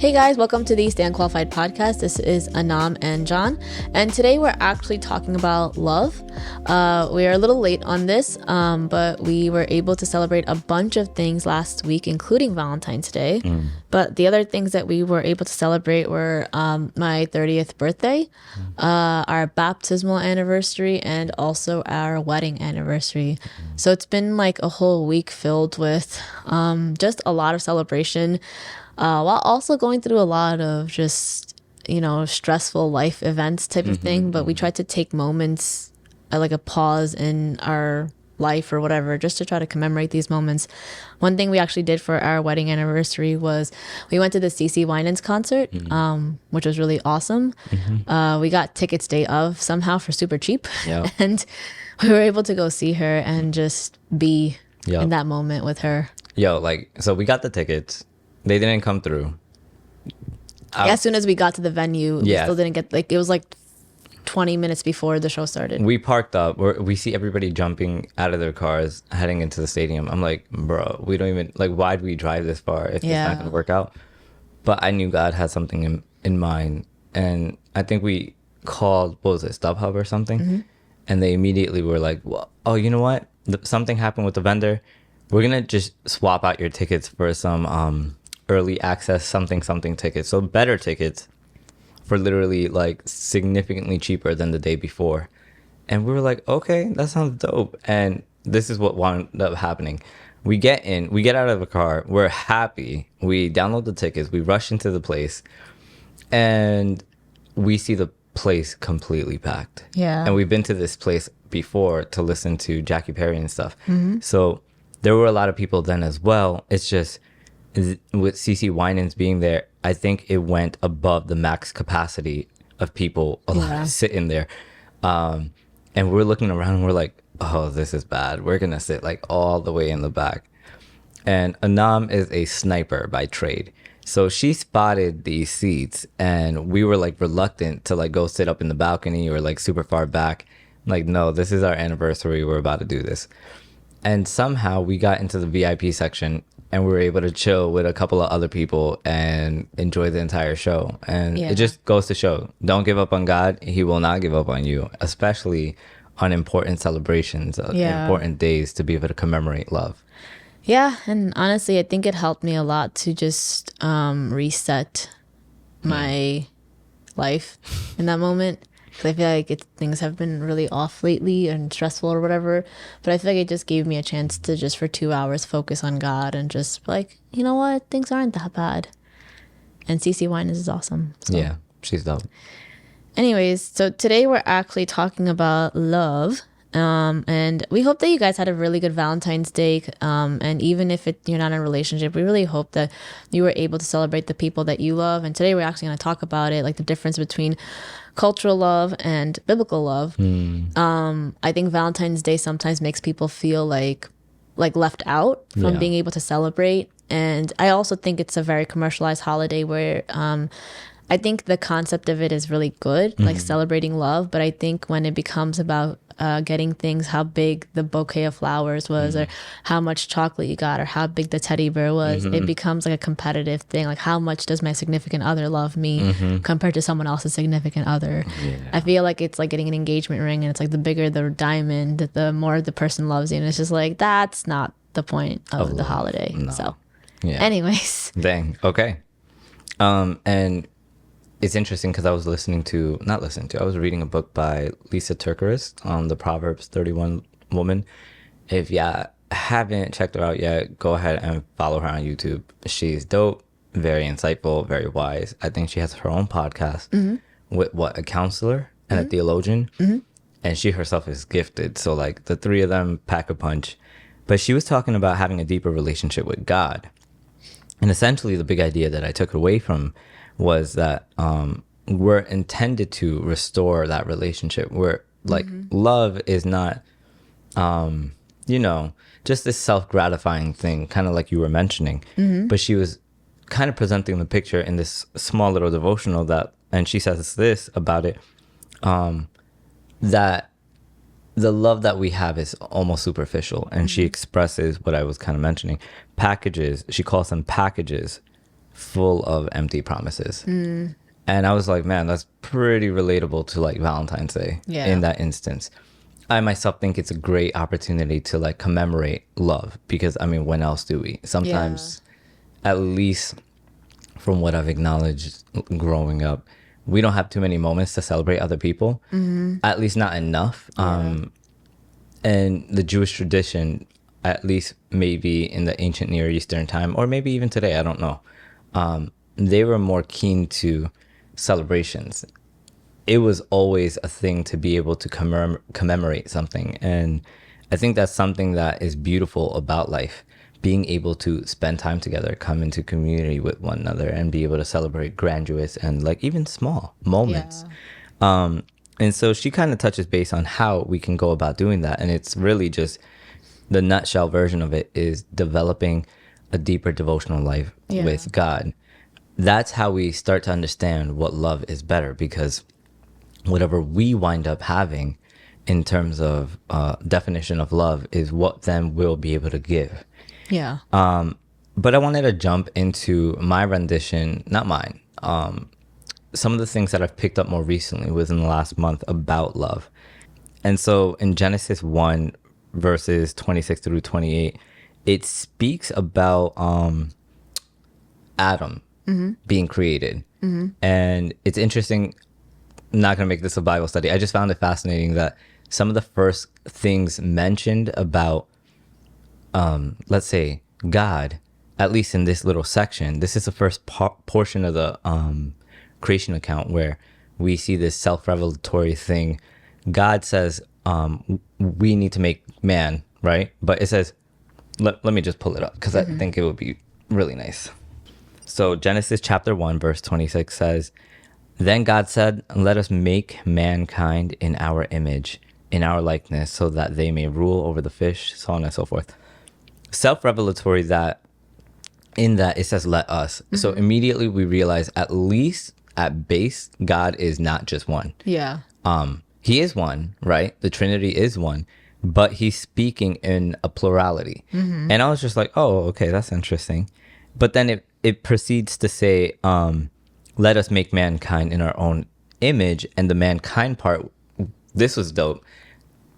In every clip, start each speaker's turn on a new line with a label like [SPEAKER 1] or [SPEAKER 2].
[SPEAKER 1] Hey guys, welcome to the Stand Qualified podcast. This is Anam and John, and today we're actually talking about love. We are a little late on this, but we were able to celebrate a bunch of things last week, including Valentine's Day. But the other things that we were able to celebrate were my 30th birthday, our baptismal anniversary, and also our wedding anniversary. So it's been like a whole week filled with just a lot of celebration. While also going through a lot of just, stressful life events type of thing. But we tried to take moments, like a pause in our life or whatever, just to try to commemorate these moments. One thing we actually did for our wedding anniversary was we went to the CeCe Winans concert, which was really awesome. We got tickets day of somehow for super cheap.
[SPEAKER 2] Yep.
[SPEAKER 1] And we were able to go see her and just be in that moment with her.
[SPEAKER 2] So we got the tickets. They didn't come through.
[SPEAKER 1] As soon as we got to the venue, we still didn't get, it was like 20 minutes before the show started.
[SPEAKER 2] We parked up. We see everybody jumping out of their cars, heading into the stadium. I'm like, bro, we don't even, why'd we drive this far if it's not going to work out? But I knew God had something in mind. And I think we called, what was it, StubHub or something? And they immediately were like, well, oh, you know what? Something happened with the vendor. We're going to just swap out your tickets for some early access something tickets, so better tickets for literally significantly cheaper than the day before. And we were like, okay, that sounds dope. And this is what wound up happening. We get out of the car, we're happy, we download the tickets, we rush into the place, and we see the place completely packed. And we've been to this place before to listen to Jackie Perry and stuff. So there were a lot of people then as well. It's just with CeCe Winans being there, I think it went above the max capacity of people sitting there. And we're looking around and we're like, oh, this is bad. We're going to sit all the way in the back. And Anam is a sniper by trade. So she spotted these seats and we were reluctant to go sit up in the balcony or super far back. No, this is our anniversary. We're about to do this. And somehow we got into the VIP section and we were able to chill with a couple of other people and enjoy the entire show. And it just goes to show, don't give up on God. He will not give up on you, especially on important celebrations, important days to be able to commemorate love.
[SPEAKER 1] Yeah, and honestly, I think it helped me a lot to just reset my life in that moment. Because I feel like things have been really off lately and stressful or whatever. But I feel like it just gave me a chance to just for 2 hours focus on God and just you know what? Things aren't that bad. And CeCe Winans is awesome. So.
[SPEAKER 2] Yeah, she's dope.
[SPEAKER 1] Anyways, so today we're actually talking about love. And we hope that you guys had a really good Valentine's Day. And even if you're not in a relationship, we really hope that you were able to celebrate the people that you love. And today we're actually going to talk about it, the difference between cultural love and biblical love. I think Valentine's Day sometimes makes people feel like left out from being able to celebrate. And I also think it's a very commercialized holiday where I think the concept of it is really good, celebrating love. But I think when it becomes about getting things, how big the bouquet of flowers was, or how much chocolate you got, or how big the teddy bear was, it becomes a competitive thing. How much does my significant other love me compared to someone else's significant other? I feel like it's like getting an engagement ring, and it's the bigger the diamond, the more the person loves you. And it's just that's not the point of the holiday. No. So, anyways.
[SPEAKER 2] Dang. Okay. And it's interesting because I was I was reading a book by Lisa Turkeris on the Proverbs 31 woman. If you haven't checked her out yet, go ahead and follow her on YouTube. She's dope, very insightful, very wise. I think she has her own podcast with a counselor and a theologian. And she herself is gifted. So the three of them pack a punch. But she was talking about having a deeper relationship with God. And essentially the big idea that I took away from was that we're intended to restore that relationship where love is not just this self-gratifying thing, kind of like you were mentioning. But she was kind of presenting the picture in this small little devotional and she says this about it, that the love that we have is almost superficial. And she expresses what I was kind of mentioning, packages. She calls them packages full of empty promises. And I was like, man, that's pretty relatable to like Valentine's Day in that instance. I myself think it's a great opportunity to like commemorate love, because I mean, when else do we? Sometimes, at least from what I've acknowledged growing up, we don't have too many moments to celebrate other people, at least not enough. And the Jewish tradition, at least maybe in the ancient Near Eastern time, or maybe even today, I don't know, they were more keen to celebrations. It was always a thing to be able to commemorate something. And I think that's something that is beautiful about life, being able to spend time together, come into community with one another, and be able to celebrate grandiose and like even small moments. And so she kind of touches base on how we can go about doing that. And it's really just the nutshell version of it is developing a deeper devotional life with God. That's how we start to understand what love is better, because whatever we wind up having in terms of definition of love is what then we'll be able to give. But I wanted to jump into my rendition, not mine, some of the things that I've picked up more recently within the last month about love. And so in Genesis 1, verses 26 through 28, it speaks about Adam being created. And it's interesting. I'm not going to make this a Bible study. I just found it fascinating that some of the first things mentioned about, let's say, God, at least in this little section, this is the first portion of the creation account where we see this self-revelatory thing. God says, we need to make man, right? But it says, let me just pull it up because I think it would be really nice. So Genesis chapter 1, verse 26 says, "Then God said, let us make mankind in our image, in our likeness, so that they may rule over the fish," so on and so forth. Self-revelatory that in that it says, let us. So immediately we realize, at least at base, God is not just one. He is one, right? The Trinity is one, but he's speaking in a plurality. And I was just like, oh, okay, that's interesting. But then it proceeds to say, let us make mankind in our own image. And the mankind part, this was dope.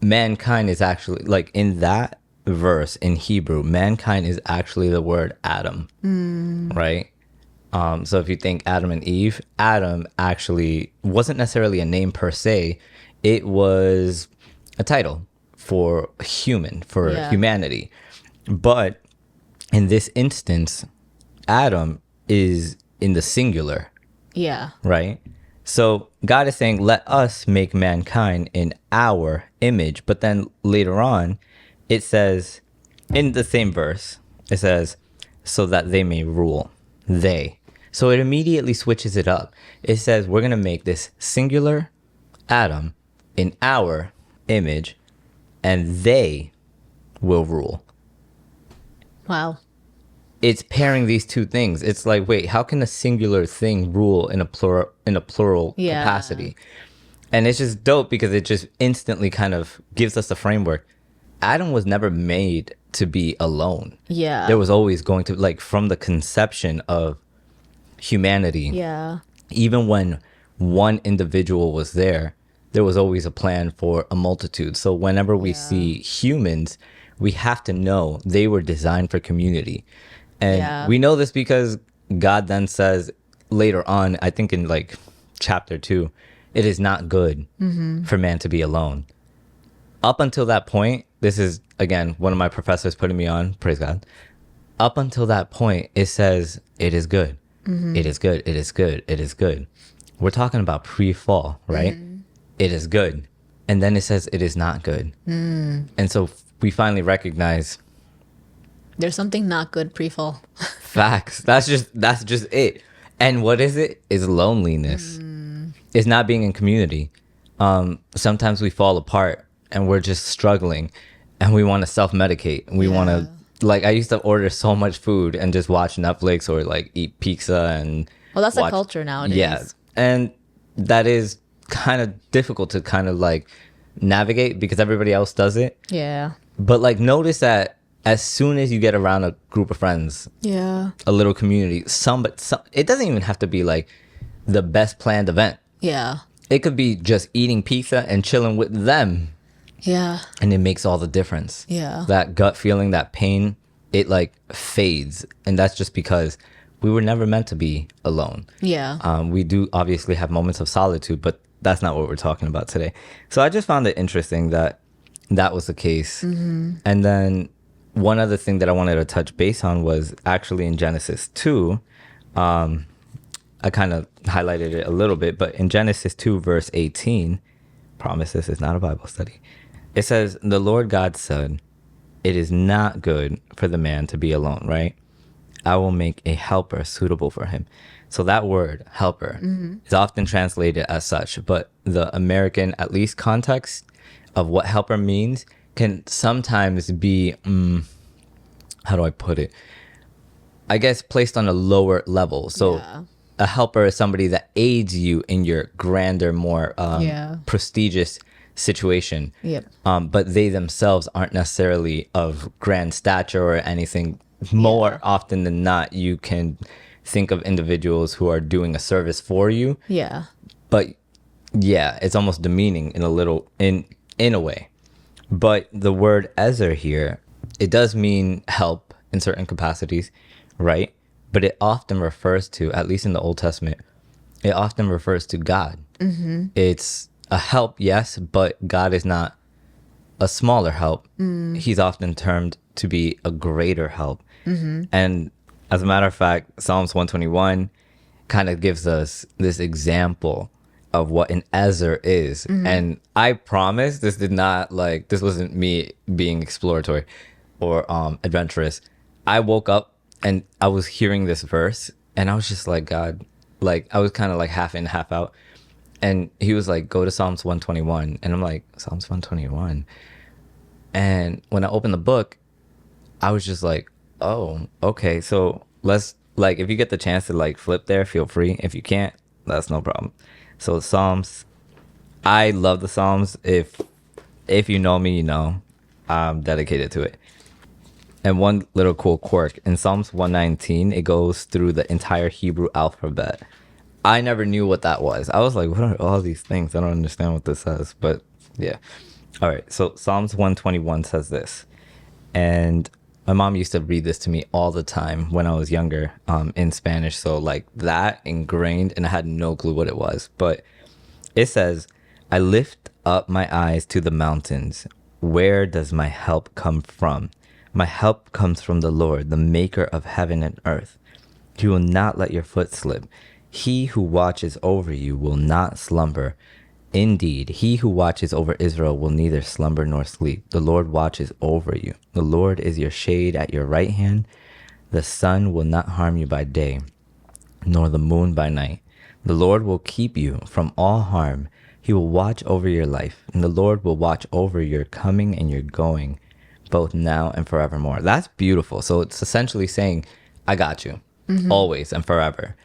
[SPEAKER 2] Mankind is actually, like in that verse in Hebrew, mankind is actually the word Adam, right? So if you think Adam and Eve, Adam actually wasn't necessarily a name per se. It was a title for human, for humanity. But in this instance, Adam is in the singular. Right? So God is saying, let us make mankind in our image. But then later on, it says, in the same verse, it says, so that they may rule. They. So it immediately switches it up. It says, we're going to make this singular Adam in our image, and they will rule.
[SPEAKER 1] Wow.
[SPEAKER 2] It's pairing these two things. It's like, wait, how can a singular thing rule in a plural capacity? And it's just dope because it just instantly kind of gives us the framework. Adam was never made to be alone. There was always going to, like, from the conception of humanity, even when one individual was there was always a plan for a multitude. So whenever we see humans, we have to know they were designed for community. And we know this because God then says later on, I think in like chapter 2, it is not good for man to be alone. Up until that point, this is, again, one of my professors putting me on, praise God. Up until that point, it says, it is good. It is good. It is good. It is good. We're talking about pre-fall, right? It is good. And then it says, it is not good. And so we finally recognize
[SPEAKER 1] there's something not good pre-fall.
[SPEAKER 2] Facts. That's just it. And what is it? Is loneliness. It's not being in community. Sometimes we fall apart and we're just struggling and we want to self-medicate. We want to, like, I used to order so much food and just watch Netflix or like eat pizza and
[SPEAKER 1] well, that's a culture nowadays.
[SPEAKER 2] Yeah. And that is kind of difficult to kind of like navigate because everybody else does it.
[SPEAKER 1] Yeah.
[SPEAKER 2] But like notice that as soon as you get around a group of friends,
[SPEAKER 1] Yeah.
[SPEAKER 2] a little community, some it doesn't even have to be like the best planned event.
[SPEAKER 1] Yeah.
[SPEAKER 2] It could be just eating pizza and chilling with them,
[SPEAKER 1] Yeah.
[SPEAKER 2] and it makes all the difference.
[SPEAKER 1] Yeah.
[SPEAKER 2] That gut feeling, that pain, it like fades, and that's just because we were never meant to be alone.
[SPEAKER 1] Yeah.
[SPEAKER 2] We do obviously have moments of solitude, but that's not what we're talking about today. So I just found it interesting that that was the case. And then one other thing that I wanted to touch base on was actually in Genesis 2. I kind of highlighted it a little bit, but in Genesis 2, verse 18, promise this is not a Bible study. It says, the Lord God said, it is not good for the man to be alone, right? I will make a helper suitable for him. So that word, helper, is often translated as such, but the American, at least context of what helper means can sometimes be, how do I put it? I guess placed on a lower level. So
[SPEAKER 1] Yeah.
[SPEAKER 2] a helper is somebody that aids you in your grander, more prestigious situation.
[SPEAKER 1] Yep.
[SPEAKER 2] But they themselves aren't necessarily of grand stature or anything. More often than not, you can think of individuals who are doing a service for you.
[SPEAKER 1] Yeah.
[SPEAKER 2] But yeah, it's almost demeaning in a little, in a way. But the word Ezer here, it does mean help in certain capacities, right? But it often refers to, at least in the Old Testament, it often refers to God. It's a help, yes, but God is not a smaller help. He's often termed to be a greater help. And as a matter of fact, Psalms 121 kind of gives us this example of what an Ezer is. And I promise this wasn't me being exploratory or adventurous. I woke up and I was hearing this verse and I was just like, God, like I was kind of like half in, half out. And he was like, go to Psalms 121. And I'm like, Psalms 121. And when I opened the book, I was just like, oh, okay. So let's, like, if you get the chance to like flip there, feel free. If you can't, that's no problem. So Psalms, I love the Psalms. If you know me, you know I'm dedicated to it. And one little cool quirk, in Psalms 119, it goes through the entire Hebrew alphabet. I never knew what that was. I was like, what are all these things? I don't understand what this says. But yeah. All right. So Psalms 121 says this. And my mom used to read this to me all the time when I was younger, in Spanish. So like that ingrained, and I had no clue what it was. But it says, I lift up my eyes to the mountains. Where does my help come from? My help comes from the Lord, the maker of heaven and earth. He will not let your foot slip. He who watches over you will not slumber. Indeed, he who watches over Israel will neither slumber nor sleep. The Lord watches over you. The Lord is your shade at your right hand. The sun will not harm you by day, nor the moon by night. The Lord will keep you from all harm. He will watch over your life, and the Lord will watch over your coming and your going, both now and forevermore. That's beautiful. So it's essentially saying, I got you, always and forever.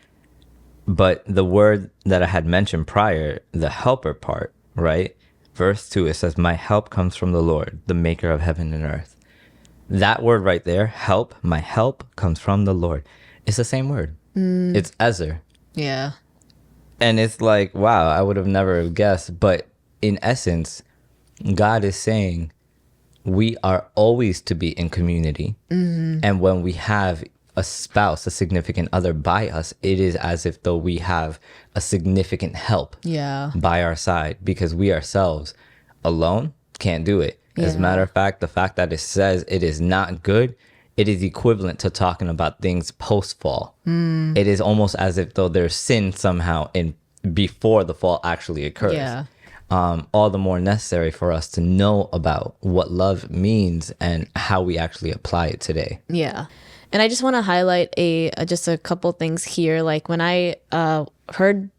[SPEAKER 2] But the word that I had mentioned prior, the helper part, right? Verse 2, it says, my help comes from the Lord, the maker of heaven and earth. That word right there, help, my help comes from the Lord. It's the same word. It's Ezer.
[SPEAKER 1] Yeah.
[SPEAKER 2] And it's like, wow, I would have never guessed. But in essence, God is saying we are always to be in community. And when we have a spouse, a significant other by us, it is as if though we have a significant help by our side, because we ourselves alone can't do it. As a matter of fact, the fact that it says it is not good, it is equivalent to talking about things post-fall. It is almost as if though there's sin somehow in before the fall actually occurs.
[SPEAKER 1] Yeah.
[SPEAKER 2] All the more necessary for us to know about what love means and how we actually apply it today.
[SPEAKER 1] Yeah. And I just want to highlight just a couple things here. Like when I heard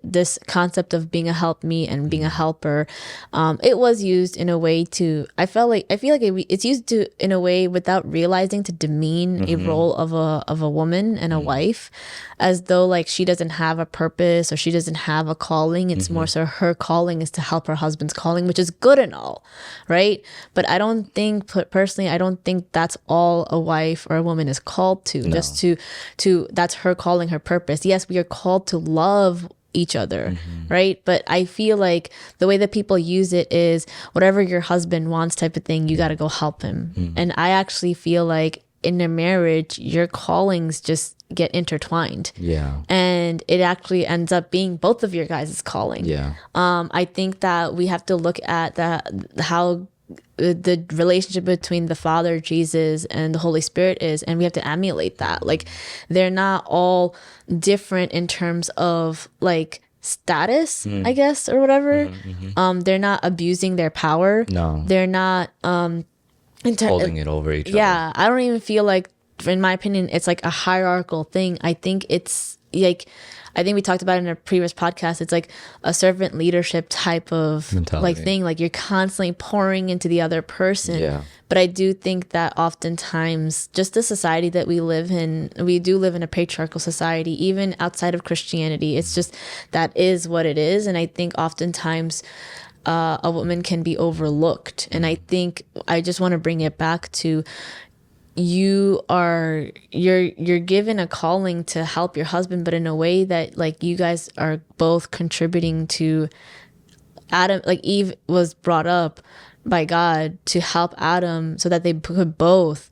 [SPEAKER 1] this concept of being a helpmeet and being a helper, it was used in a way to, I feel like it's used to in a way without realizing to demean a role of a woman and a wife, as though like she doesn't have a purpose or she doesn't have a calling. It's more so her calling is to help her husband's calling, which is good and all, right? But I don't think, personally, I don't think that's all a wife or a woman is called to.
[SPEAKER 2] No.
[SPEAKER 1] Just to that's her calling, her purpose. Yes, we are called to love each other, right? But I feel like the way that people use it is whatever your husband wants type of thing, you got to go help him. And I actually feel like in a marriage, your callings just get intertwined.
[SPEAKER 2] Yeah.
[SPEAKER 1] And it actually ends up being both of your guys' calling.
[SPEAKER 2] Yeah.
[SPEAKER 1] I think that we have to look at how the relationship between the Father, Jesus, and the Holy Spirit is, and we have to emulate that. Like, they're not all different in terms of like status, I guess, or whatever. They're not abusing their power.
[SPEAKER 2] No.
[SPEAKER 1] They're not
[SPEAKER 2] holding it over each other.
[SPEAKER 1] Yeah, I don't even feel like, in my opinion, it's like a hierarchical thing. I think it's like, I think we talked about it in a previous podcast. It's like a servant leadership type of
[SPEAKER 2] mentality,
[SPEAKER 1] like thing. Like you're constantly pouring into the other person.
[SPEAKER 2] Yeah.
[SPEAKER 1] But I do think that oftentimes, just the society that we live in, we do live in a patriarchal society, even outside of Christianity. It's just, that is what it is. And I think oftentimes a woman can be overlooked. And I think I just want to bring it back to, you're given a calling to help your husband, but in a way that like you guys are both contributing to Adam. Like Eve was brought up by God to help Adam so that they could both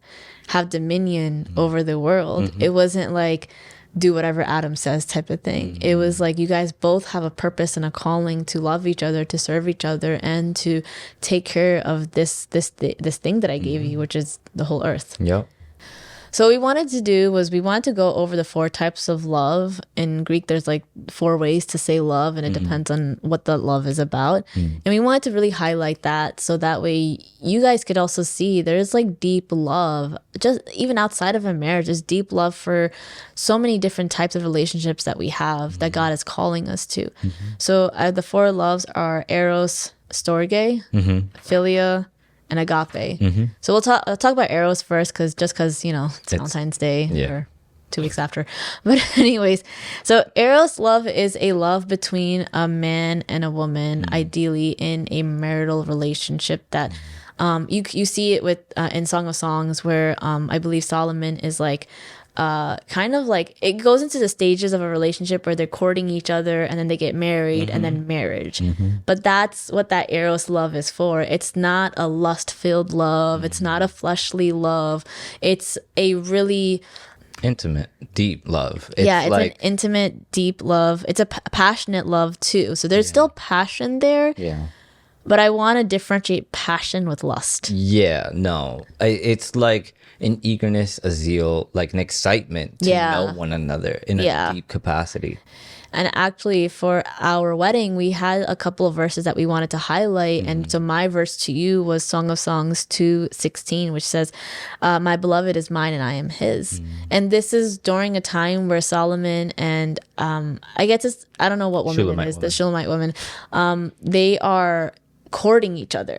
[SPEAKER 1] have dominion over the world. It wasn't like do whatever Adam says type of thing. It was like you guys both have a purpose and a calling to love each other, to serve each other, and to take care of this thing that I gave you, which is the whole earth.
[SPEAKER 2] Yep.
[SPEAKER 1] So what we wanted to do was we wanted to go over the 4 types of love. In Greek, there's like 4 ways to say love, and it depends on what the love is about. And we wanted to really highlight that, so that way you guys could also see there's like deep love, just even outside of a marriage, there's deep love for so many different types of relationships that we have that God is calling us to. So the 4 loves are eros, storge, philia, and agape. So I'll talk about eros first, because you know it's Valentine's Day, or 2 weeks after. But anyways, so eros love is a love between a man and a woman, ideally in a marital relationship. That you see it with in Song of Songs, where I believe Solomon is like, kind of like, it goes into the stages of a relationship where they're courting each other and then they get married and then marriage. But that's what that eros love is for. It's not a lust-filled love. It's not a fleshly love. It's a really
[SPEAKER 2] intimate, deep love.
[SPEAKER 1] It's an intimate, deep love. It's a passionate love too. So there's still passion there.
[SPEAKER 2] Yeah.
[SPEAKER 1] But I want to differentiate passion with lust.
[SPEAKER 2] Yeah, no. It's like an eagerness, a zeal, like an excitement to know one another in a deep capacity.
[SPEAKER 1] And actually, for our wedding, we had a couple of verses that we wanted to highlight. And so my verse to you was Song of Songs 2:16, which says, my beloved is mine and I am his. And this is during a time where Solomon and I guess it's, I don't know what woman it is, the Shulamite woman, they are courting each other.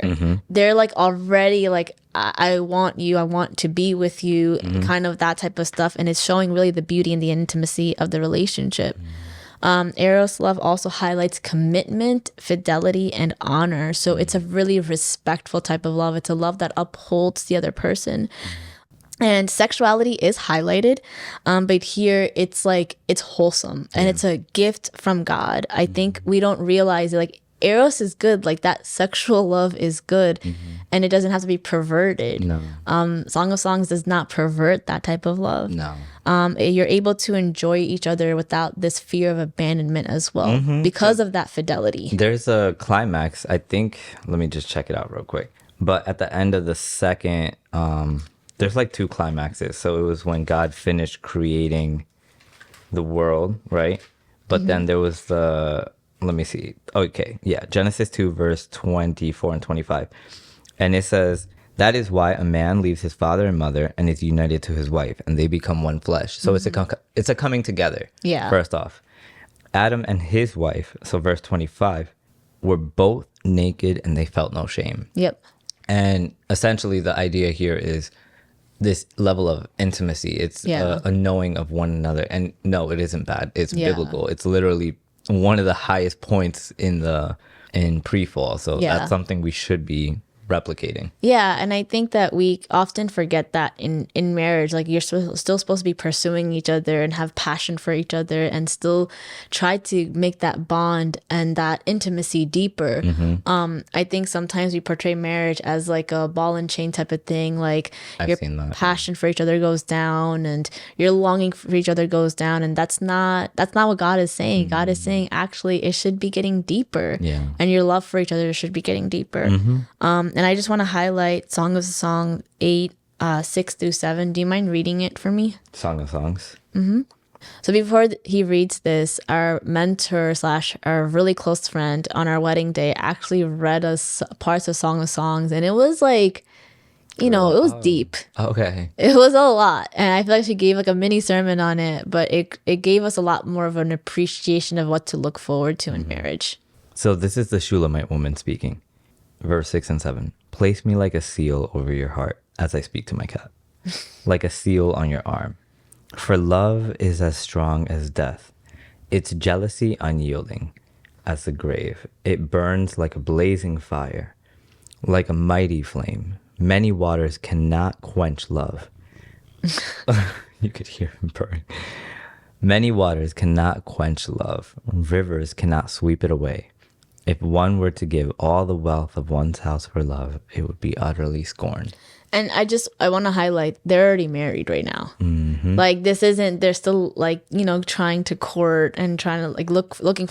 [SPEAKER 1] They're like already like, I want you, I want to be with you, kind of that type of stuff. And it's showing really the beauty and the intimacy of the relationship. Eros love also highlights commitment, fidelity, and honor. So it's a really respectful type of love. It's a love that upholds the other person. And sexuality is highlighted, but here it's like, it's wholesome and it's a gift from God. I think we don't realize it, like eros is good, like that sexual love is good, and it doesn't have to be perverted.
[SPEAKER 2] No.
[SPEAKER 1] Song of Songs does not pervert that type of love.
[SPEAKER 2] No.
[SPEAKER 1] You're able to enjoy each other without this fear of abandonment as well, because of that fidelity.
[SPEAKER 2] There's a climax, I think, let me just check it out real quick. But at the end of the second, there's like 2 climaxes. So it was when God finished creating the world, right? But then there was let me see. Okay, yeah, Genesis 2, verse 24 and 25. And it says, that is why a man leaves his father and mother and is united to his wife, and they become one flesh. So it's a coming together, first off. Adam and his wife, so verse 25, were both naked and they felt no shame.
[SPEAKER 1] Yep.
[SPEAKER 2] And essentially the idea here is this level of intimacy. It's a knowing of one another. And no, it isn't bad. It's biblical. It's literally one of the highest points in pre-fall. So that's something we should be replicating.
[SPEAKER 1] Yeah, and I think that we often forget that in marriage, like you're still supposed to be pursuing each other and have passion for each other and still try to make that bond and that intimacy deeper. I think sometimes we portray marriage as like a ball and chain type of thing, like your passion for each other goes down and your longing for each other goes down, and that's not what God is saying. God is saying actually it should be getting deeper, and your love for each other should be getting deeper. And I just want to highlight Song of Song 8, 6 through 7. Do you mind reading it for me?
[SPEAKER 2] Song of Songs.
[SPEAKER 1] So before he reads this, our mentor / our really close friend on our wedding day actually read us parts of Song of Songs. And it was like, it was deep.
[SPEAKER 2] Okay.
[SPEAKER 1] It was a lot. And I feel like she gave like a mini sermon on it. But it gave us a lot more of an appreciation of what to look forward to in marriage.
[SPEAKER 2] So this is the Shulamite woman speaking. Verse 6 and 7. Place me like a seal over your heart as I speak to my cat, like a seal on your arm. For love is as strong as death, its jealousy unyielding as the grave. It burns like a blazing fire, like a mighty flame. Many waters cannot quench love. You could hear him burn. Many waters cannot quench love. Rivers cannot sweep it away. If one were to give all the wealth of one's house for love, it would be utterly scorned.
[SPEAKER 1] And I want to highlight, they're already married right now. Like this isn't, they're still like, trying to court and trying to like looking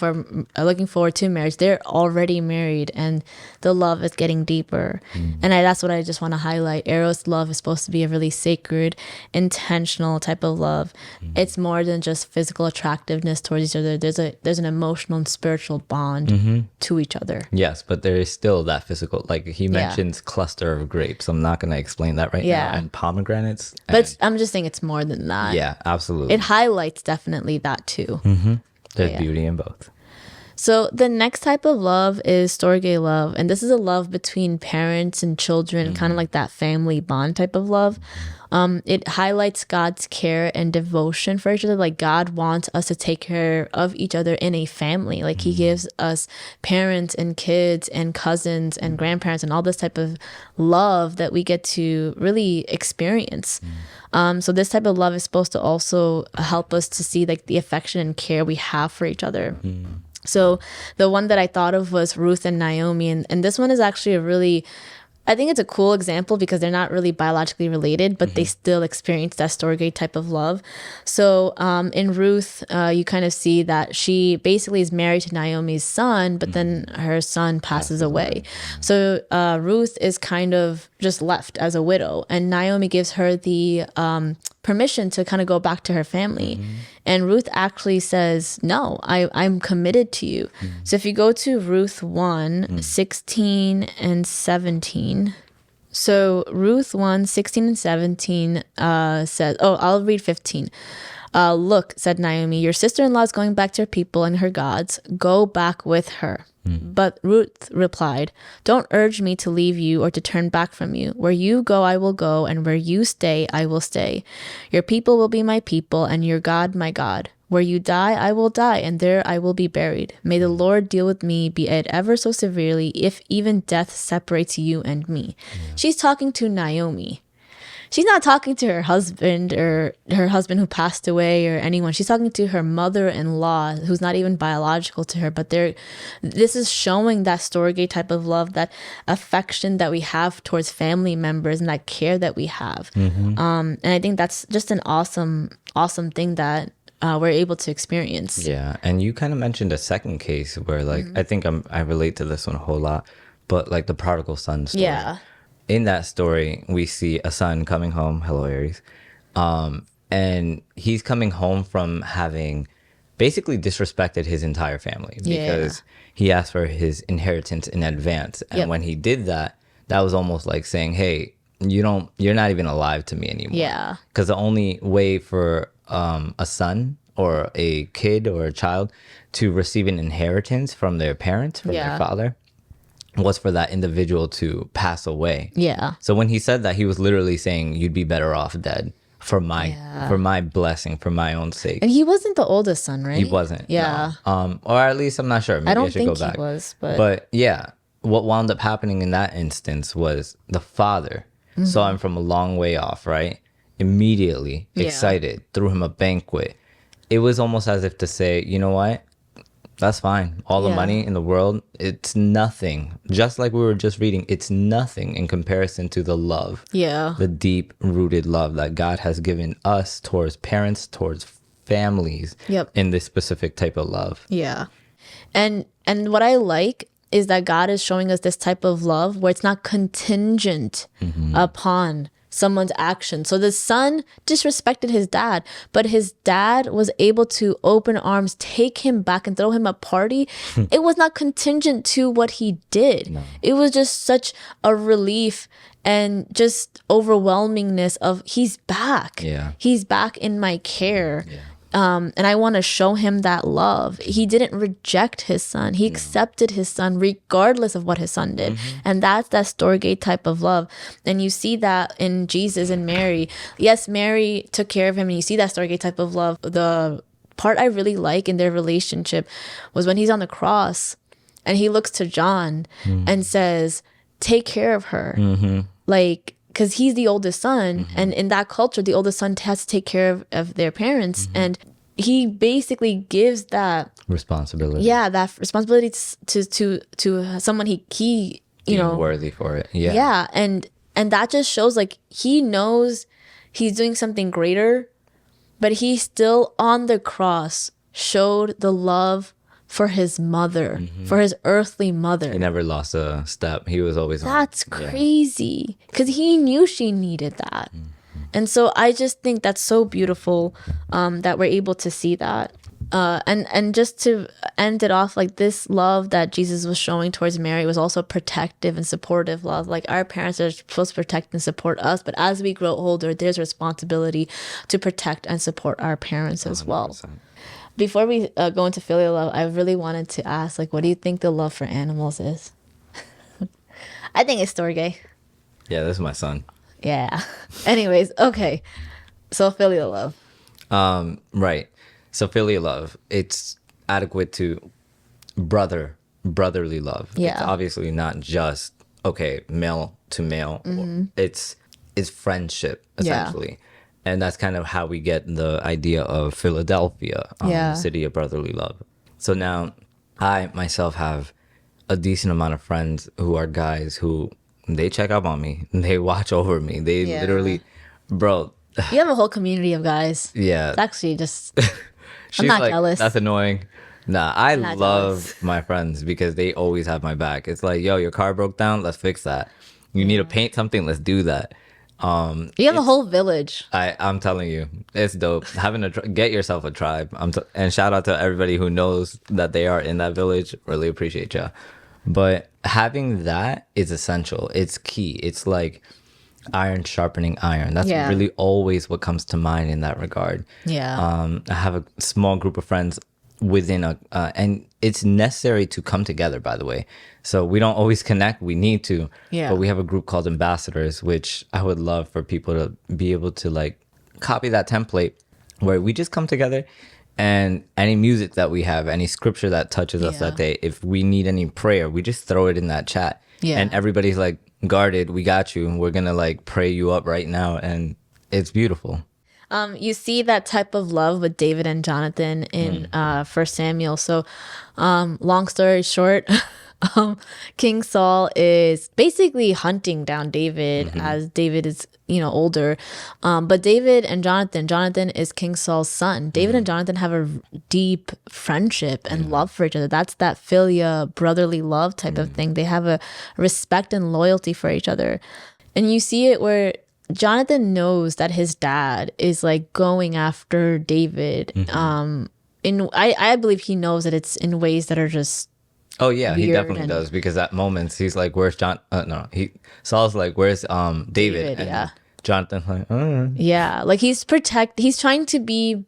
[SPEAKER 1] forward to marriage. They're already married and the love is getting deeper. And that's what I just want to highlight. Eros love is supposed to be a really sacred, intentional type of love. It's more than just physical attractiveness towards each other. There's an emotional and spiritual bond to each other.
[SPEAKER 2] Yes, but there is still that physical, like he mentions cluster of grapes. I'm not going to explain that right now. And pomegranates.
[SPEAKER 1] But I'm just saying it's more than that.
[SPEAKER 2] Yeah, absolutely.
[SPEAKER 1] It highlights definitely that too.
[SPEAKER 2] There's beauty in both.
[SPEAKER 1] So the next type of love is storge love. And this is a love between parents and children, kind of like that family bond type of love. It highlights God's care and devotion for each other. Like God wants us to take care of each other in a family. Like he gives us parents and kids and cousins and grandparents and all this type of love that we get to really experience. So this type of love is supposed to also help us to see like the affection and care we have for each other. So the one that I thought of was Ruth and Naomi. And this one is actually I think it's a cool example because they're not really biologically related, but they still experience that storge type of love. So in Ruth, you kind of see that she basically is married to Naomi's son, but then her son passes away. So Ruth is kind of just left as a widow, and Naomi gives her the permission to kind of go back to her family. And Ruth actually says, no, I'm committed to you. So if you go to Ruth 1, 16 and 17. So Ruth 1, 16 and 17 says, I'll read 15. Look, said Naomi, your sister-in-law is going back to her people and her gods. Go back with her. But Ruth replied, don't urge me to leave you or to turn back from you. Where you go, I will go, and where you stay, I will stay. Your people will be my people, and your God, my God. Where you die, I will die, and there I will be buried. May the Lord deal with me, be it ever so severely, if even death separates you and me. She's talking to Naomi. She's not talking to her husband or her husband who passed away or anyone. She's talking to her mother-in-law who's not even biological to her. But this is showing that storge type of love, that affection that we have towards family members and that care that we have. And I think that's just an awesome thing that we're able to experience.
[SPEAKER 2] Yeah. And you kind of mentioned a second case where like, I think I relate to this one a whole lot, but like the prodigal son story.
[SPEAKER 1] Yeah.
[SPEAKER 2] In that story, we see a son coming home. Hello, Aries. And he's coming home from having basically disrespected his entire family because he asked for his inheritance in advance. And when he did that, that was almost like saying, hey, you're not even alive to me anymore.
[SPEAKER 1] Yeah.
[SPEAKER 2] Because the only way for a son or a kid or a child to receive an inheritance from their parents, from their father, was for that individual to pass away.
[SPEAKER 1] Yeah.
[SPEAKER 2] So when he said that, he was literally saying, you'd be better off dead for my blessing, for my own sake.
[SPEAKER 1] And he wasn't the oldest son, right?
[SPEAKER 2] He wasn't.
[SPEAKER 1] Yeah.
[SPEAKER 2] No. Or at least I'm not sure. Maybe I should go back.
[SPEAKER 1] He was,
[SPEAKER 2] but yeah, what wound up happening in that instance was the father saw him from a long way off, right? Immediately excited, threw him a banquet. It was almost as if to say, you know what? That's fine. All the money in the world, it's nothing. Just like we were just reading, it's nothing in comparison to the love.
[SPEAKER 1] Yeah.
[SPEAKER 2] The deep rooted love that God has given us towards parents, towards families in this specific type of love.
[SPEAKER 1] Yeah. And what I like is that God is showing us this type of love where it's not contingent upon someone's action. So the son disrespected his dad, but his dad was able to open arms, take him back and throw him a party. It was not contingent to what he did. No. It was just such a relief and just overwhelmingness of he's back. Yeah. He's back in my care. Yeah. And I want to show him that love. He didn't reject his son. He accepted his son regardless of what his son did. And that's that Storge type of love. And you see that in Jesus and Mary. Yes, Mary took care of him, and you see that Storge type of love. The part I really like in their relationship was when he's on the cross and he looks to John and says, take care of her. Like, because he's the oldest son, and in that culture, the oldest son has to take care of their parents, and he basically gives that
[SPEAKER 2] responsibility.
[SPEAKER 1] Yeah, that responsibility to someone he you know,
[SPEAKER 2] worthy for it. Yeah,
[SPEAKER 1] yeah, and that just shows like he knows he's doing something greater, but he still on the cross showed the love for his mother, for his earthly mother.
[SPEAKER 2] He never lost a step. He was always
[SPEAKER 1] That's crazy. Because he knew she needed that. And so I just think that's so beautiful that we're able to see that. And just to end it off, like this love that Jesus was showing towards Mary was also protective and supportive love. Like our parents are supposed to protect and support us, but as we grow older, there's responsibility to protect and support our parents as 100%. Well. Before we go into filial love, I really wanted to ask, like, what do you think the love for animals is? I think it's Storge.
[SPEAKER 2] Yeah, this is my son.
[SPEAKER 1] Yeah. Anyways, okay. So filial love.
[SPEAKER 2] Right. So filial love, it's adequate to brotherly love.
[SPEAKER 1] Yeah.
[SPEAKER 2] It's obviously not just, okay, male to male. It's friendship, essentially. Yeah. And that's kind of how we get the idea of Philadelphia, the city of brotherly love. So now I myself have a decent amount of friends who are guys who they check up on me. They watch over me. They literally, bro.
[SPEAKER 1] You have a whole community of guys.
[SPEAKER 2] Yeah.
[SPEAKER 1] It's actually just,
[SPEAKER 2] I'm
[SPEAKER 1] not jealous.
[SPEAKER 2] That's annoying. Nah, I love my friends because they always have my back. It's like, yo, your car broke down. Let's fix that. You need to paint something. Let's do that.
[SPEAKER 1] You have a whole village.
[SPEAKER 2] I'm telling you, it's dope. Get yourself a tribe. And shout out to everybody who knows that they are in that village. Really appreciate ya. But having that is essential. It's key. It's like iron sharpening iron. That's really always what comes to mind in that regard.
[SPEAKER 1] Yeah.
[SPEAKER 2] I have a small group of friends within and it's necessary to come together, by the way. So we don't always connect. We need to. Yeah. But we have a group called Ambassadors, which I would love for people to be able to like copy that template where we just come together, and any music that we have, any scripture that touches us that day, if we need any prayer, we just throw it in that chat. Yeah. And everybody's like, guarded, we got you. We're going to like pray you up right now. And it's beautiful.
[SPEAKER 1] You see that type of love with David and Jonathan in 1 Samuel. So long story short, King Saul is basically hunting down David as David is, older. But David and Jonathan is King Saul's son. David and Jonathan have a deep friendship and love for each other. That's that philia, brotherly love type of thing. They have a respect and loyalty for each other. And you see it where Jonathan knows that his dad is like going after David. I believe he knows that it's in ways that are just
[SPEAKER 2] he definitely does, because at moments he's like, where's John? Saul's like, where's David? And Jonathan's like,
[SPEAKER 1] yeah, like he's trying to be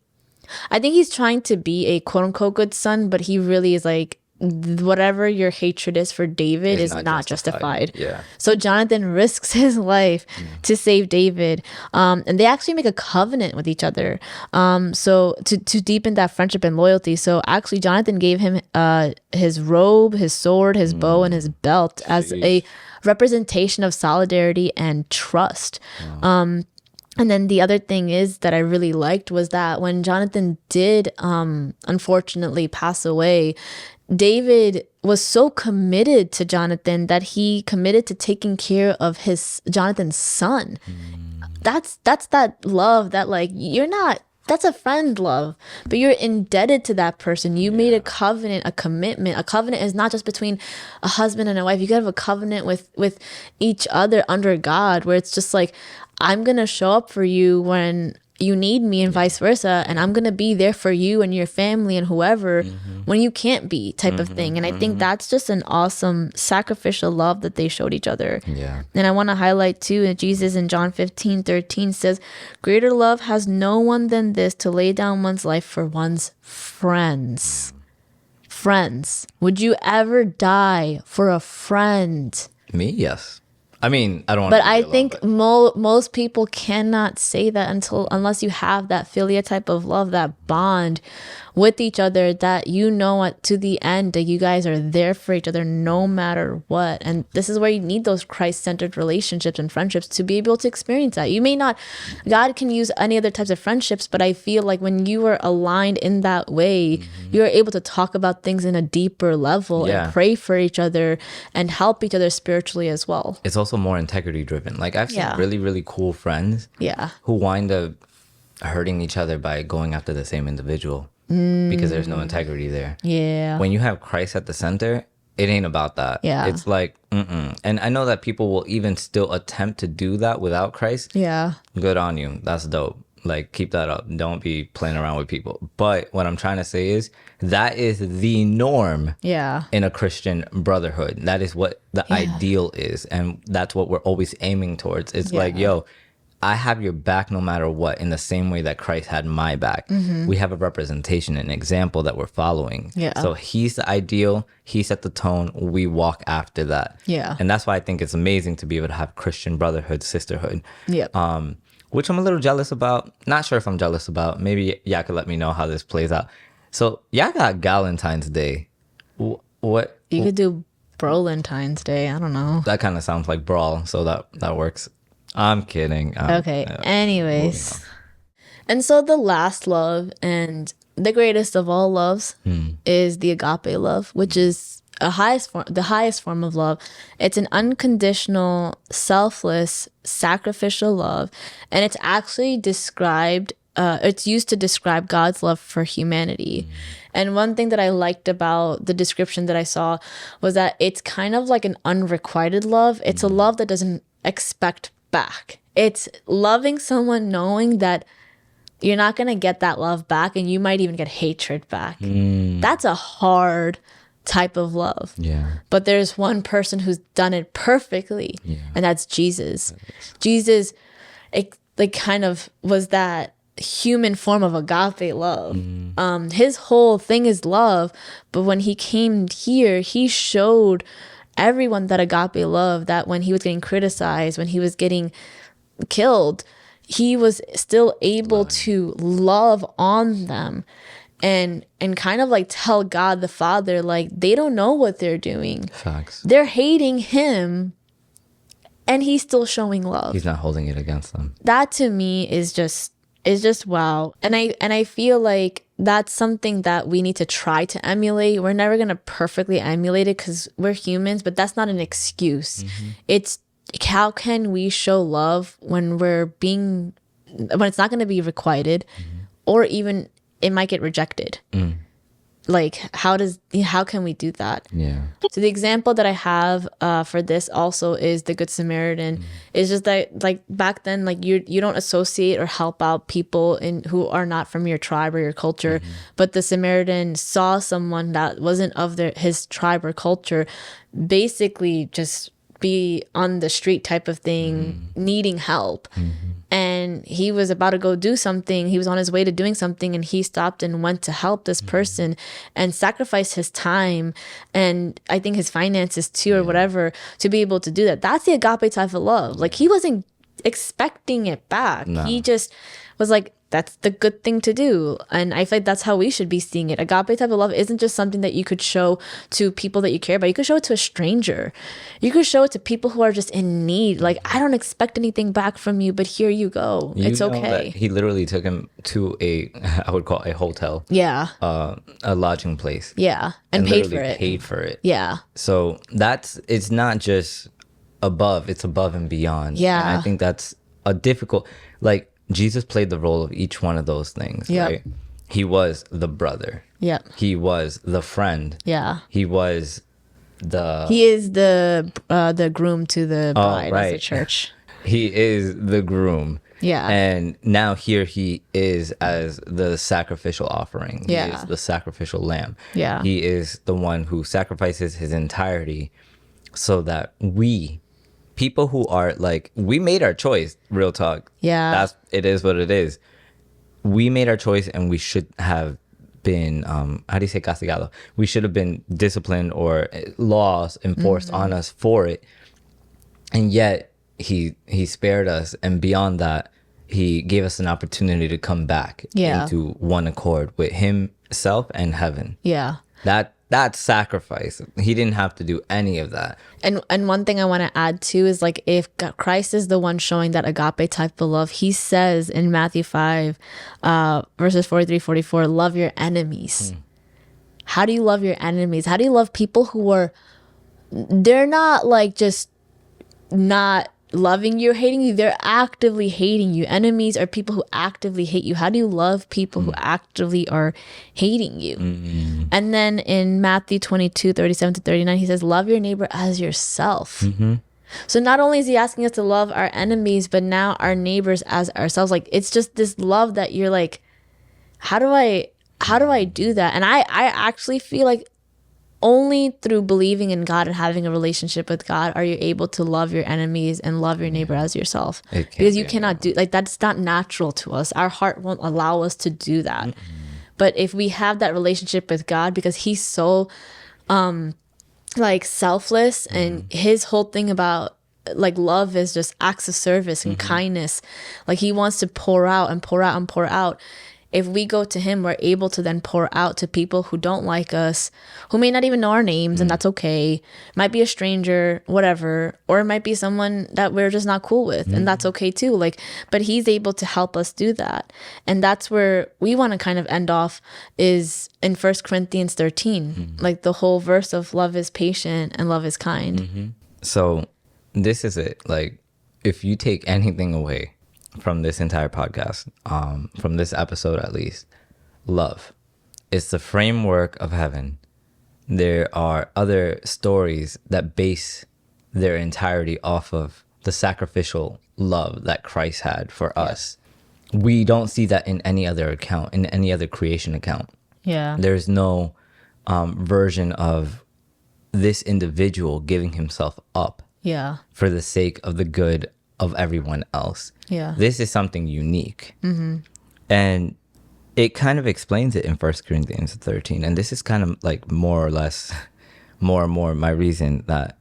[SPEAKER 1] I think he's trying to be a quote unquote good son, but he really is like, whatever your hatred is for David is not justified.
[SPEAKER 2] Yeah.
[SPEAKER 1] So Jonathan risks his life to save David. And they actually make a covenant with each other. So to deepen that friendship and loyalty. So actually Jonathan gave him his robe, his sword, his bow, and his belt as a representation of solidarity and trust. And then the other thing is that I really liked was that when Jonathan did unfortunately pass away, David was so committed to Jonathan that he committed to taking care of Jonathan's son. That's that love that like that's a friend love, but you're indebted to that person. You made a covenant, a commitment. A covenant is not just between a husband and a wife. You gotta have a covenant with each other under God, where it's just like, I'm gonna show up for you when you need me and vice versa, and I'm gonna be there for you and your family and whoever when you can't be, type of thing. And I think that's just an awesome sacrificial love that they showed each other.
[SPEAKER 2] Yeah.
[SPEAKER 1] And I want to highlight too that Jesus in John 15:13 says, greater love has no one than this, to lay down one's life for one's friends. Friends. Would you ever die for a friend?
[SPEAKER 2] Me? Yes. I mean, I don't want
[SPEAKER 1] But
[SPEAKER 2] to be
[SPEAKER 1] I
[SPEAKER 2] alone,
[SPEAKER 1] think
[SPEAKER 2] but
[SPEAKER 1] most people cannot say that unless you have that philia type of love, that bond with each other, that you know to the end that you guys are there for each other no matter what. And this is where you need those Christ-centered relationships and friendships to be able to experience that. You may not, God can use any other types of friendships, but I feel like when you are aligned in that way, you're able to talk about things in a deeper level and pray for each other and help each other spiritually as well.
[SPEAKER 2] it's also more integrity driven. Like I've seen really, really cool friends who wind up hurting each other by going after the same individual because there's no integrity there.
[SPEAKER 1] Yeah.
[SPEAKER 2] When you have Christ at the center, it ain't about that.
[SPEAKER 1] Yeah.
[SPEAKER 2] It's like, And I know that people will even still attempt to do that without Christ.
[SPEAKER 1] Yeah.
[SPEAKER 2] Good on you. That's dope. Like, keep that up. Don't be playing around with people. But what I'm trying to say is that is the norm in a Christian brotherhood. That is what the ideal is. And that's what we're always aiming towards. It's like, yo, I have your back no matter what, in the same way that Christ had my back. We have a representation, an example that we're following. So he's the ideal. He set the tone. We walk after that. And that's why I think it's amazing to be able to have Christian brotherhood, sisterhood. Which I'm a little jealous about. Not sure if I'm jealous about. Maybe y'all could let me know how this plays out. So y'all got Valentine's Day. What?
[SPEAKER 1] You could do Valentine's Day. I don't know.
[SPEAKER 2] That kind of sounds like brawl, so that works. I'm kidding.
[SPEAKER 1] Okay. Anyways. And so the last love and the greatest of all loves is the agape love, which is the highest form of love. It's an unconditional, selfless, sacrificial love. And it's actually described, it's used to describe God's love for humanity. And one thing that I liked about the description that I saw was that it's kind of like an unrequited love. It's a love that doesn't expect back. It's loving someone knowing that you're not going to get that love back, and you might even get hatred back. That's a hard type of love. But there's one person who's done it perfectly, and that's Jesus. Jesus, like, kind of was that human form of agape love. His whole thing is love, but when he came here, he showed everyone that agape love, that when he was getting criticized, when he was getting killed, he was still able to love on them and kind of like tell God the Father, like, they don't know what they're doing.
[SPEAKER 2] Facts.
[SPEAKER 1] They're hating him, and he's still showing love.
[SPEAKER 2] He's not holding it against them.
[SPEAKER 1] That to me is just wow. And I feel like that's something that we need to try to emulate. We're never going to perfectly emulate it because we're humans, but that's not an excuse. It's how can we show love when when it's not going to be requited, or even it might get rejected. Like, how can we do that? So the example that I have for this also is the Good Samaritan. It's just that, like, back then, like, you don't associate or help out people who are not from your tribe or your culture. But the Samaritan saw someone that wasn't of his tribe or culture, basically just be on the street type of thing, needing help. And when he was about to go do something, he was on his way to doing something, and he stopped and went to help this person and sacrificed his time, and I think his finances too, or whatever, to be able to do that. That's the agape type of love. Like, he wasn't expecting it back.
[SPEAKER 2] No.
[SPEAKER 1] He just was like, that's the good thing to do. And I feel like that's how we should be seeing it. Agape type of love isn't just something that you could show to people that you care about. You could show it to a stranger. You could show it to people who are just in need. Like, I don't expect anything back from you, but here you go. It's okay.
[SPEAKER 2] He literally took him to I would call it a hotel.
[SPEAKER 1] Yeah.
[SPEAKER 2] A lodging place.
[SPEAKER 1] Yeah. And paid for it.
[SPEAKER 2] Paid for it.
[SPEAKER 1] Yeah.
[SPEAKER 2] So it's not just above, it's above and beyond.
[SPEAKER 1] Yeah.
[SPEAKER 2] And I think that's a difficult, like, Jesus played the role of each one of those things, right? He was the brother.
[SPEAKER 1] Yeah.
[SPEAKER 2] He was the friend.
[SPEAKER 1] Yeah.
[SPEAKER 2] He was the...
[SPEAKER 1] He is the groom to the bride of the church.
[SPEAKER 2] He is the groom.
[SPEAKER 1] Yeah.
[SPEAKER 2] And now here he is as the sacrificial offering.
[SPEAKER 1] Yeah.
[SPEAKER 2] He is the sacrificial lamb.
[SPEAKER 1] Yeah.
[SPEAKER 2] He is the one who sacrifices his entirety so that people who are like, we made our choice, real talk.
[SPEAKER 1] Yeah.
[SPEAKER 2] It is what it is. We made our choice, and we should have been, how do you say castigado? We should have been disciplined or laws enforced on us for it. And yet he spared us. And beyond that, he gave us an opportunity to come back into one accord with himself and heaven.
[SPEAKER 1] Yeah.
[SPEAKER 2] That's sacrifice. He didn't have to do any of that.
[SPEAKER 1] And one thing I want to add too is, like, if Christ is the one showing that agape type of love, he says in Matthew 5, verses 43, 44, love your enemies. How do you love your enemies? How do you love people who are, they're not like just not loving you or hating you, they're actively hating you. Enemies are people who actively hate you. How do you love people who actively are hating you? And then in Matthew 22, 37 to 39, he says, love your neighbor as yourself. So not only is he asking us to love our enemies, but now our neighbors as ourselves. Like, it's just this love that you're like, how do I do that? And I actually feel like only through believing in God and having a relationship with God are you able to love your enemies and love your neighbor as yourself. Because you cannot do, like, that's not natural to us. Our heart won't allow us to do that. But if we have that relationship with God, because he's so like selfless, and his whole thing about like love is just acts of service and kindness. Like, he wants to pour out and pour out and pour out. If we go to him, we're able to then pour out to people who don't like us, who may not even know our names, and that's okay. Might be a stranger, whatever, or it might be someone that we're just not cool with, and that's okay too. Like, but he's able to help us do that. And that's where we want to kind of end off, is in 1 Corinthians 13, like the whole verse of love is patient and love is kind.
[SPEAKER 2] So this is it. Like, if you take anything away from this entire podcast, from this episode at least, love. It's the framework of heaven. There are other stories that base their entirety off of the sacrificial love that Christ had for us. We don't see that in any other account, in any other creation account.
[SPEAKER 1] Yeah.
[SPEAKER 2] There's no version of this individual giving himself up for the sake of the good of everyone else. This is something unique. And it kind of explains it in 1 Corinthians 13. And this is kind of like more or less, more and more my reason that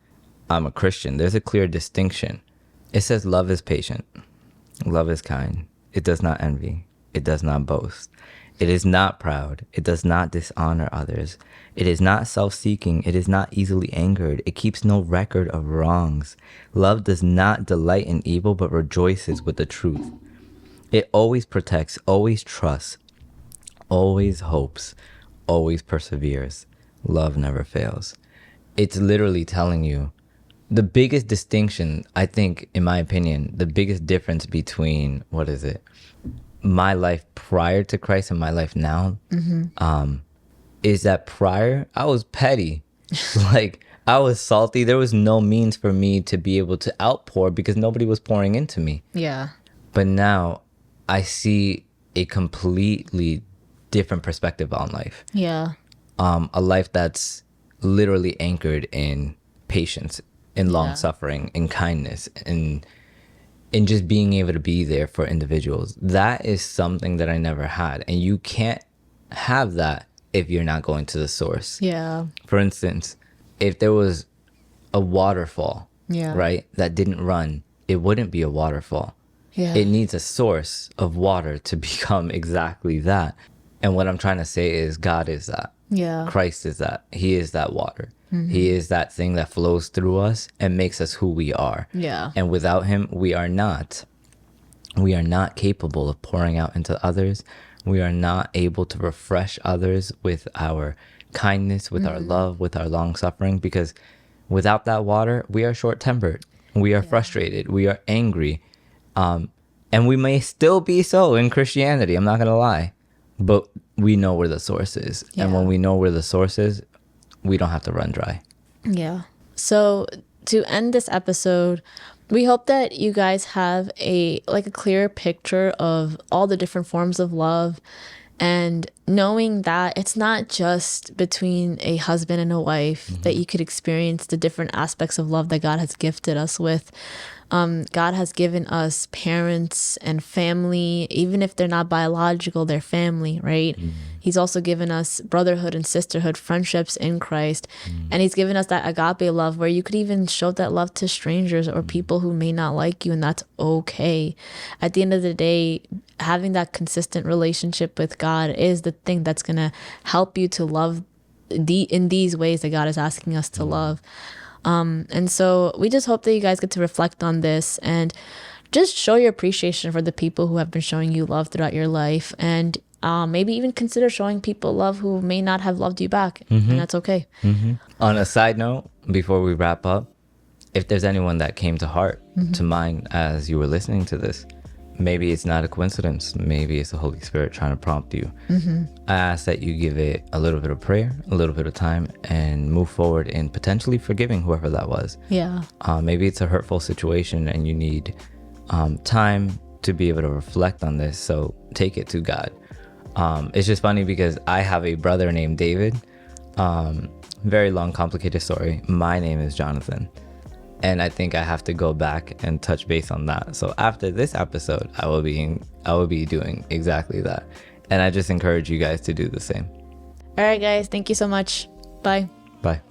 [SPEAKER 2] I'm a Christian. There's a clear distinction. It says love is patient. Love is kind. It does not envy. It does not boast. It is not proud. It does not dishonor others. It is not self-seeking. It is not easily angered. It keeps no record of wrongs. Love does not delight in evil, but rejoices with the truth. It always protects, always trusts, always hopes, always perseveres. Love never fails. It's literally telling you the biggest distinction, I think, in my opinion, the biggest difference between, what is it? My life prior to Christ and my life now, is that prior, I was petty. Like, I was salty. There was no means for me to be able to outpour because nobody was pouring into me.
[SPEAKER 1] Yeah.
[SPEAKER 2] But now I see a completely different perspective on life.
[SPEAKER 1] Yeah.
[SPEAKER 2] A life that's literally anchored in patience, in long suffering, in kindness, in and just being able to be there for individuals. That is something that I never had. And you can't have that if you're not going to the source.
[SPEAKER 1] Yeah.
[SPEAKER 2] For instance, if there was a waterfall,
[SPEAKER 1] Yeah.
[SPEAKER 2] right, that didn't run, it wouldn't be a waterfall.
[SPEAKER 1] Yeah.
[SPEAKER 2] It needs a source of water to become exactly that. And what I'm trying to say is God is that.
[SPEAKER 1] Yeah.
[SPEAKER 2] Christ is that. He is that water. He is that thing that flows through us and makes us who we are.
[SPEAKER 1] Yeah.
[SPEAKER 2] And without him, we are not capable of pouring out into others. We are not able to refresh others with our kindness, with our love, with our long suffering, because without that water, we are short-tempered. We are frustrated. We are angry. And we may still be so in Christianity. I'm not going to lie. But we know where the source is.
[SPEAKER 1] Yeah.
[SPEAKER 2] And when we know where the source is, we don't have to run dry.
[SPEAKER 1] Yeah. So to end this episode, we hope that you guys have a clear picture of all the different forms of love, and knowing that it's not just between a husband and a wife that you could experience the different aspects of love that God has gifted us with. God has given us parents and family, even if they're not biological, they're family, right? He's also given us brotherhood and sisterhood, friendships in Christ. And he's given us that agape love where you could even show that love to strangers or people who may not like you, and that's okay. At the end of the day, having that consistent relationship with God is the thing that's going to help you to love in these ways that God is asking us to love. And so we just hope that you guys get to reflect on this and just show your appreciation for the people who have been showing you love throughout your life, and maybe even consider showing people love who may not have loved you back, and that's okay.
[SPEAKER 2] On a side note, before we wrap up, if there's anyone that came to heart, to mind as you were listening to this, maybe it's not a coincidence. Maybe it's the Holy Spirit trying to prompt you. I ask that you give it a little bit of prayer, a little bit of time, and move forward in potentially forgiving whoever that was.
[SPEAKER 1] Yeah.
[SPEAKER 2] Maybe it's a hurtful situation and you need time to be able to reflect on this. So take it to God. It's just funny because I have a brother named David. Very long, complicated story. My name is Jonathan. And I think I have to go back and touch base on that. So after this episode, I will be doing exactly that. And I just encourage you guys to do the same.
[SPEAKER 1] All right, guys. Thank you so much. Bye.
[SPEAKER 2] Bye.